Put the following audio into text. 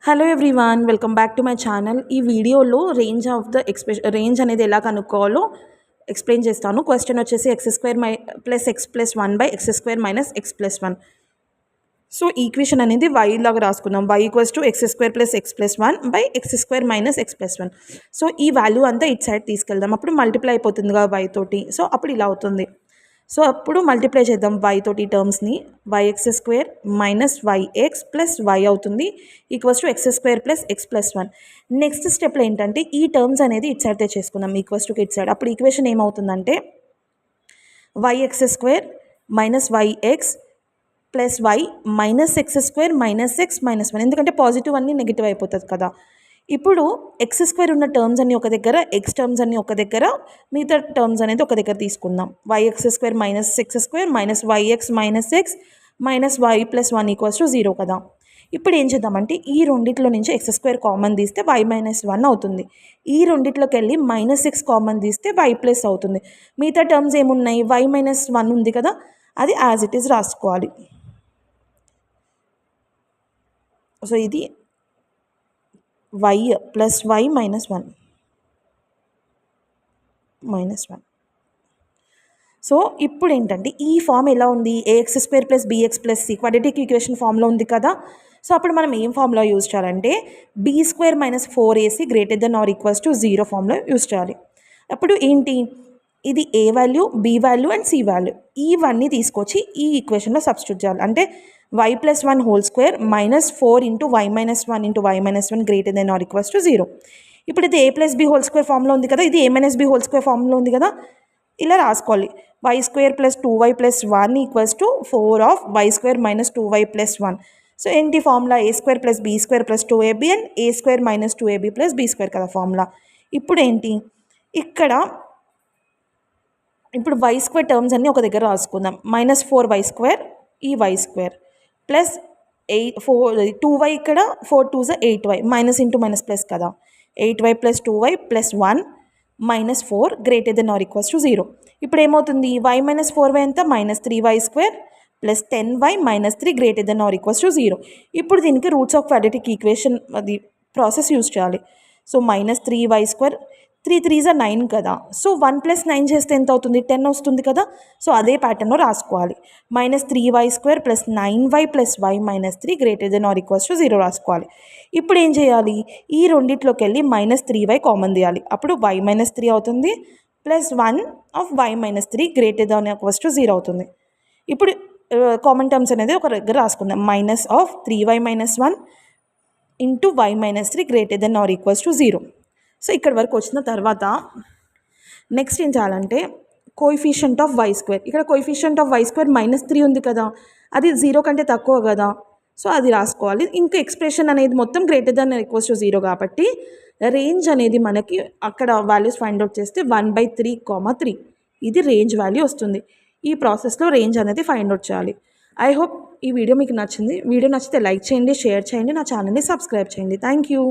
Hello everyone, welcome back to my channel. ఈ వీడియోలో range అనేది ఎలా కనుక్కోవాలో ఎక్స్ప్లెయిన్ చేస్తాను. క్వశ్చన్ వచ్చేసి x² plus x plus 1 by x² minus x plus 1. So equation అనేది y లాగా రాసుకుందాం. y equals to x² plus x plus 1 by x² minus x plus 1. So ఈ value అంతా ఇటు సైడ్ తీసుకెళ్దాం. అప్పుడు మల్టిప్లై అయిపోతుంది కదా y తోటి. సో అప్పుడు ఇలా అవుతుంది. సో అప్పుడు మల్టిప్లై చేద్దాం y తోటి టర్మ్స్ని. yx² minus yx plus y అవుతుంది equals to x² plus x plus 1. Next స్టెప్లో ఏంటంటే ఈ టర్మ్స్ అనేది ఇటు సైడ్ తెచ్చేసుకుందాం, ఈక్వల్స్ టు ఇటు సైడ్. అప్పుడు ఈక్వేషన్ ఏమవుతుందంటే yx² minus yx plus y minus x² minus x minus 1. ఎందుకంటే పాజిటివ్ అన్నీ నెగిటివ్ అయిపోతుంది కదా. ఇప్పుడు x² ఉన్న టర్మ్స్ అన్ని ఒక దగ్గర, x టర్మ్స్ అన్ని ఒక దగ్గర, మిగతా టర్మ్స్ అనేది ఒక దగ్గర తీసుకుందాం. yx² minus x² minus yx minus x minus y plus 1 equals to 0 కదా. ఇప్పుడు ఏం చేద్దామంటే ఈ రెండిట్లో నుంచి x² కామన్ తీస్తే y మైనస్ 1 అవుతుంది. ఈ రెండిట్లోకి వెళ్ళి మైనస్ x కామన్ తీస్తే y ప్లస్ అవుతుంది. మిగతా టర్మ్స్ ఏమున్నాయి, y మైనస్ 1 ఉంది కదా, అది యాజ్ ఇట్ ఈస్ రాసుకోవాలి. సో ఇది y plus y minus 1 minus 1. So ఇప్పుడు ఏంటంటే ఈ ఫామ్ ఎలా ఉంది, ax² plus bx plus c quadratic equation ఫామ్లో ఉంది కదా. సో అప్పుడు మనం ఏం ఫామ్లో యూజ్ చేయాలంటే b² minus 4ac greater than or equals to 0 ఫామ్లో యూజ్ చేయాలి. అప్పుడు ఏంటి, ఇది a value, b value and c value ఇవన్నీ తీసుకొచ్చి ఈ ఈక్వేషన్లో సబ్స్టిట్యూట్ చేయాలి. అంటే y plus 1 whole square minus 4 into y minus 1 into y minus 1 greater than or equals to 0. ఇప్పుడు ఇది a plus b whole square ఫామ్లో ఉంది కదా, ఇది a minus b whole square ఫామ్లో ఉంది కదా. ఇలా రాసుకోవాలి. y² plus 2y plus 1 equals to 4 of y² minus 2y plus 1. So ఏంటి formula, a² plus b² plus 2ab and a² minus 2ab plus b² కదా ఫార్ములా. ఇప్పుడు ఏంటి ఇక్కడ, ఇప్పుడు y² టర్మ్స్ అన్నీ ఒక దగ్గర రాసుకుందాం. మైనస్ 4y² ఈ y² ప్లస్ 2y ఇక్కడ 4 2 8y minus into minus plus కదా. 8y plus 2y plus 1 minus 4 greater than or equals to 0. ఇప్పుడు ఏమవుతుంది, y మైనస్ 4y ఎంత, minus 3y² plus 10y minus 3 greater than or equals to 0. ఇప్పుడు దీనికి roots of quadratic equation అది process use చేయాలి. So minus 3y², 3 3s 9 కదా. So 1 plus 9 చేస్తే ఎంత అవుతుంది, 10 వస్తుంది కదా. సో అదే ప్యాటర్న్లో రాసుకోవాలి. Minus 3y² plus 9y plus y minus 3 greater than or equals to 0 రాసుకోవాలి. ఇప్పుడు ఏం చేయాలి, ఈ రెండిట్లోకి వెళ్ళి మైనస్ 3y కామన్ తీయాలి. అప్పుడు y మైనస్ 3 అవుతుంది plus 1 of y minus 3 greater than or equals to 0 అవుతుంది. ఇప్పుడు కామన్ టర్మ్స్ అనేది ఒక దగ్గర రాసుకుందాం. Minus of 3y minus 1 into y minus 3 greater than or equals to 0. So ఇక్కడ వరకు వచ్చిన తర్వాత నెక్స్ట్ ఏం చేయాలంటే కోఎఫిషియంట్ ఆఫ్ y², ఇక్కడ కోఎఫిషియంట్ ఆఫ్ y² మైనస్ 3 ఉంది కదా, అది 0 కంటే తక్కువ కదా. సో అది రాసుకోవాలి. ఇంకా ఎక్స్ప్రెషన్ అనేది మొత్తం గ్రేటర్ దెన్ ఈక్వల్స్ టు 0 కాబట్టి రేంజ్ అనేది మనకి అక్కడ వాల్యూస్ ఫైండ్ అవుట్ చేస్తే 1/3, ఇది రేంజ్ వాల్యూ వస్తుంది. ఈ ప్రాసెస్లో రేంజ్ అనేది ఫైండ్ అవుట్ చేయాలి. ఐ హోప్ ఈ వీడియో మీకు నచ్చింది. వీడియో నచ్చితే లైక్ చేయండి, షేర్ చేయండి, నా ఛానల్ని సబ్స్క్రైబ్ చేయండి. Thank you.